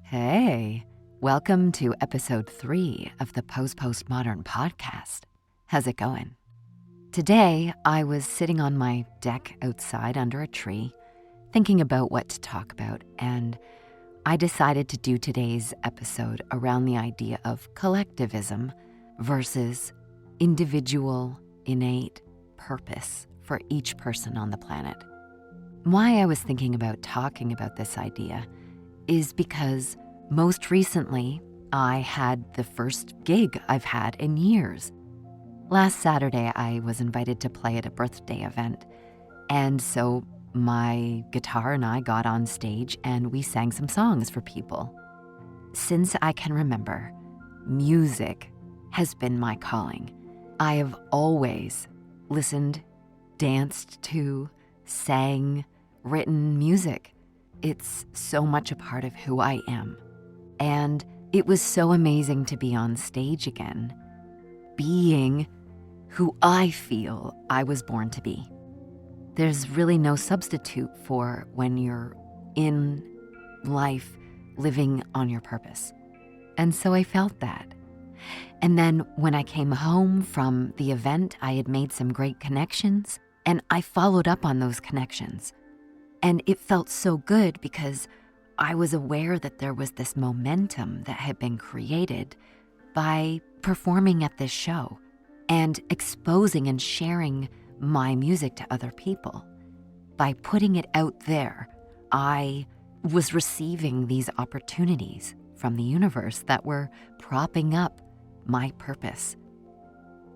Hey, welcome to episode 3 of the Postmodern podcast. How's it going? Today, I was sitting on my deck outside under a tree, thinking about what to talk about, and I decided to do today's episode around the idea of collectivism versus individual, innate purpose for each person on the planet. Why I was thinking about talking about this idea is because most recently, I had the first gig I've had in years. Last Saturday, I was invited to play at a birthday event, and so my guitar and I got on stage and we sang some songs for people. Since I can remember, music has been my calling. I have always listened, danced to, sang, written music. It's so much a part of who I am. And it was so amazing to be on stage again, being who I feel I was born to be. There's really no substitute for when you're in life living on your purpose. And so I felt that. And then when I came home from the event, I had made some great connections, and I followed up on those connections. And it felt so good because I was aware that there was this momentum that had been created by performing at this show and exposing and sharing my music to other people. By putting it out there, I was receiving these opportunities from the universe that were propping up my purpose.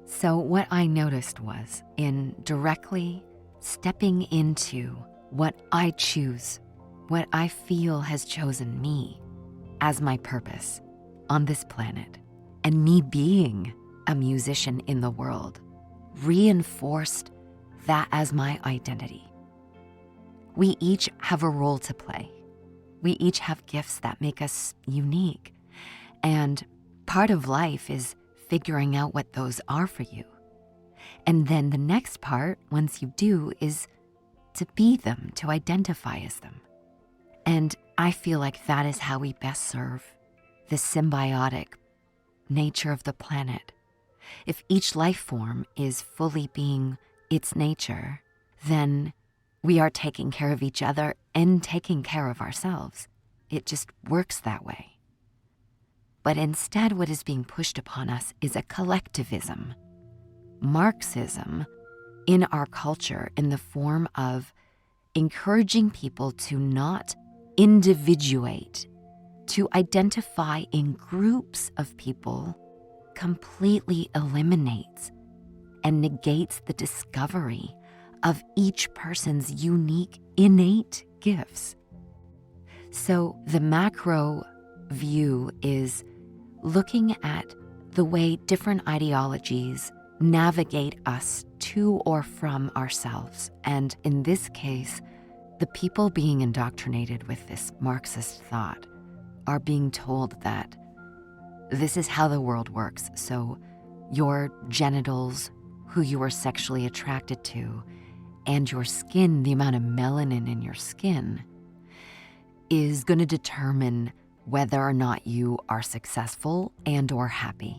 So what I noticed was in directly stepping into what I choose, what I feel has chosen me as my purpose on this planet, and me being a musician in the world, reinforced that as my identity. We each have a role to play. We each have gifts that make us unique. And part of life is figuring out what those are for you. And then the next part, once you do, is to be them, to identify as them. And I feel like that is how we best serve the symbiotic nature of the planet. If each life form is fully being its nature, then we are taking care of each other and taking care of ourselves. It just works that way. But instead, what is being pushed upon us is a collectivism, Marxism, in our culture in the form of encouraging people to not individuate, to identify in groups of people, completely eliminates and negates the discovery of each person's unique, innate gifts. So the macro view is looking at the way different ideologies navigate us to or from ourselves. And in this case, the people being indoctrinated with this Marxist thought are being told that this is how the world works. So your genitals, who you are sexually attracted to, and your skin, the amount of melanin in your skin, is going to determine whether or not you are successful and or happy.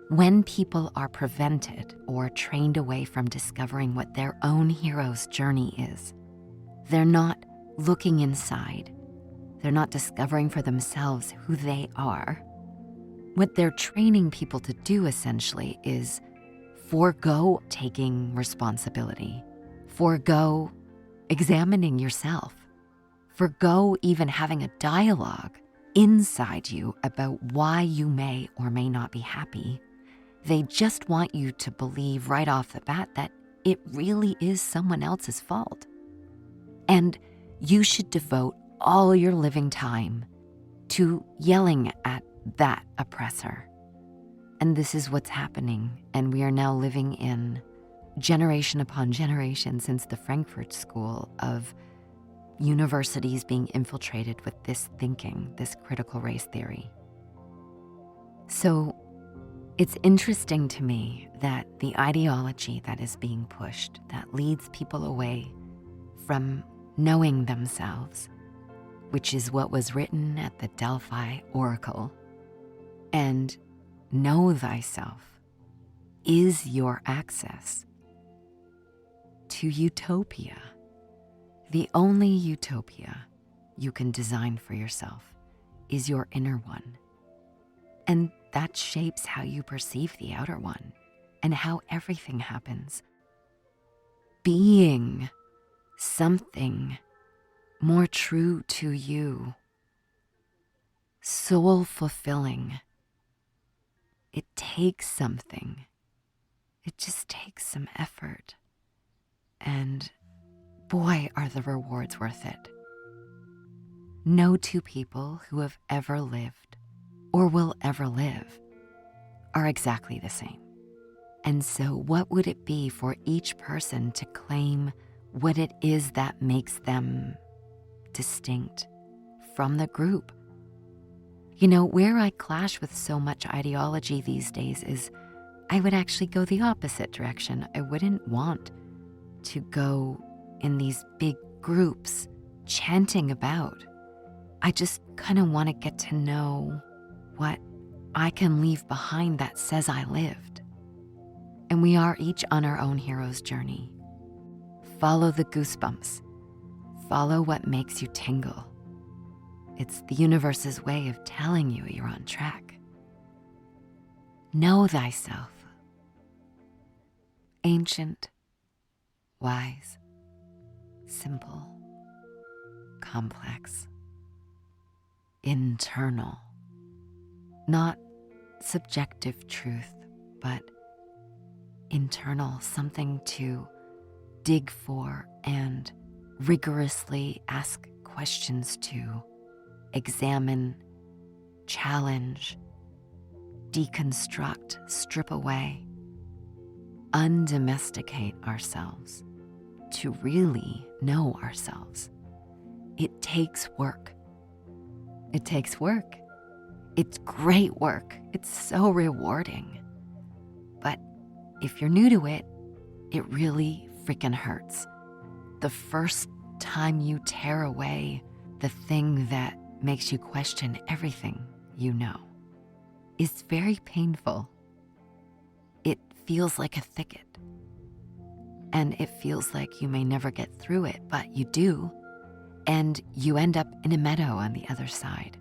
When people are prevented or trained away from discovering what their own hero's journey is, they're not looking inside. They're not discovering for themselves who they are. What they're training people to do essentially is forego taking responsibility, forego examining yourself, forego even having a dialogue inside you about why you may or may not be happy. They just want you to believe right off the bat that it really is someone else's fault. And you should devote all your living time to yelling at that oppressor. And this is what's happening. And we are now living in generation upon generation since the Frankfurt School of universities being infiltrated with this thinking, this critical race theory. So it's interesting to me that the ideology that is being pushed, that leads people away from knowing themselves, which is what was written at the Delphi Oracle, and know thyself is your access to Utopia, the only utopia you can design for yourself is your inner one. And that shapes how you perceive the outer one and how everything happens. Being something more true to you, soul fulfilling. It takes something. It just takes some effort. And boy, are the rewards worth it. No two people who have ever lived or will ever live are exactly the same. And so what would it be for each person to claim what it is that makes them distinct from the group? You know, where I clash with so much ideology these days is I would actually go the opposite direction. I wouldn't want to go in these big groups chanting about. I just kind of want to get to know what I can leave behind that says I lived. And we are each on our own hero's journey. Follow the goosebumps. Follow what makes you tingle. It's the universe's way of telling you you're on track. Know thyself. Ancient, wise, simple, complex, internal. Not subjective truth, but internal, something to dig for and rigorously ask questions to, examine, challenge, deconstruct, strip away, undomesticate ourselves to really know ourselves. It takes work. It takes work. It's great work. It's so rewarding. But if you're new to it, it really freaking hurts. The first time you tear away the thing that makes you question everything you know is very painful. It feels like a thicket. And it feels like you may never get through it, but you do. And you end up in a meadow on the other side.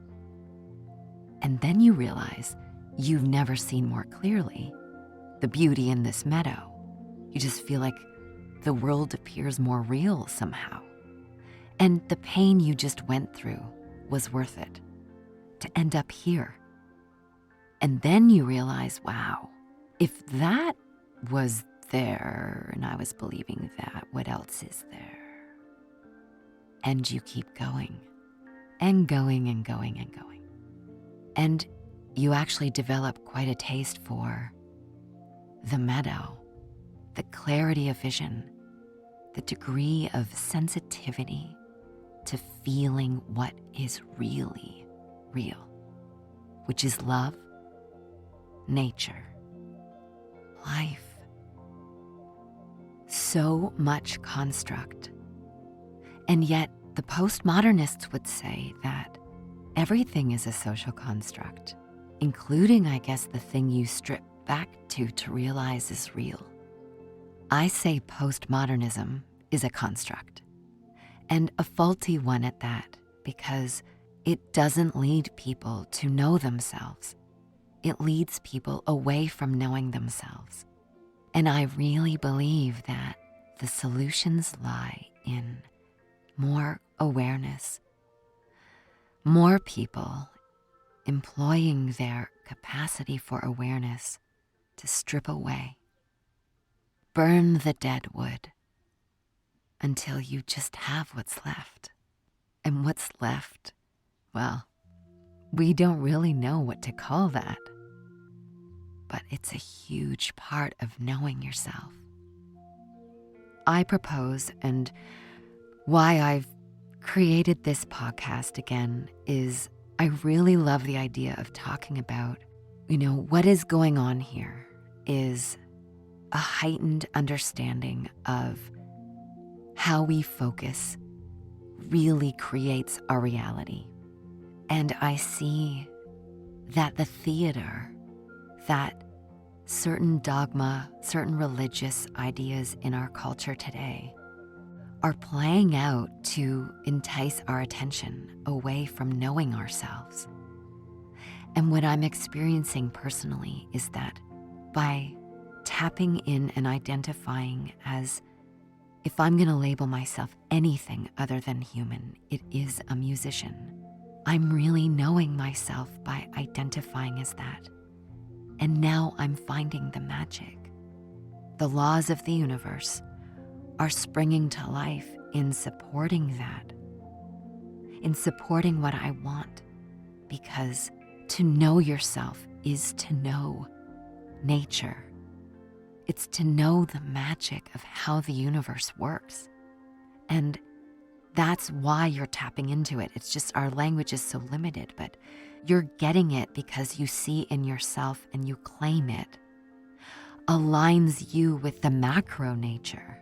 And then you realize you've never seen more clearly the beauty in this meadow. You just feel like the world appears more real somehow. And the pain you just went through was worth it to end up here. And then you realize, wow, if that was there and I was believing that, what else is there? And you keep going and going and going and going. And you actually develop quite a taste for the meadow, the clarity of vision, the degree of sensitivity to feeling what is really real, which is love, nature, life. So much construct. And yet the postmodernists would say that everything is a social construct, including, I guess, the thing you strip back to realize is real. I say postmodernism is a construct, and a faulty one at that, because it doesn't lead people to know themselves. It leads people away from knowing themselves. And I really believe that the solutions lie in more awareness, more people employing their capacity for awareness to strip away, burn the dead wood until you just have what's left. And what's left, well, we don't really know what to call that, but it's a huge part of knowing yourself. I propose, and why I've created this podcast again, is I really love the idea of talking about, what is going on here is a heightened understanding of how we focus really creates our reality. And I see that the theater, that certain dogma, certain religious ideas in our culture today are playing out to entice our attention away from knowing ourselves. And what I'm experiencing personally is that by tapping in and identifying as, if I'm gonna label myself anything other than human, it is a musician. I'm really knowing myself by identifying as that. And now I'm finding the magic. The laws of the universe are springing to life in supporting that, in supporting what I want, because to know yourself is to know nature. It's to know the magic of how the universe works. And that's why you're tapping into it. It's just our language is so limited, but you're getting it because you see in yourself and you claim it aligns you with the macro nature.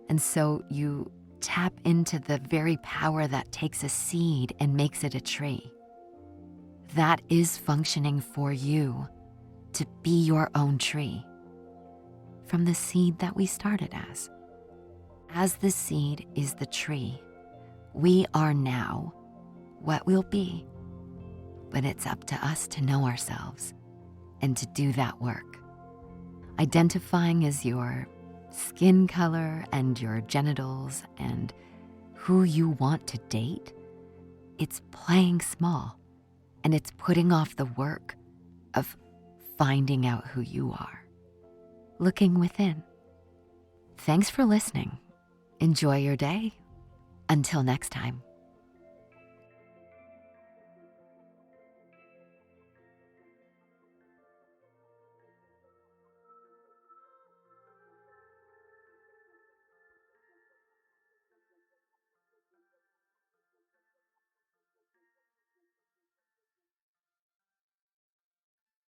And so you tap into the very power that takes a seed and makes it a tree. That is functioning for you to be your own tree from the seed that we started as. As the seed is the tree, we are now what we'll be. But it's up to us to know ourselves and to do that work. Identifying as your skin color and your genitals and who you want to date, it's playing small and it's putting off the work of finding out who you are, looking within. Thanks for listening. Enjoy your day. Until next time.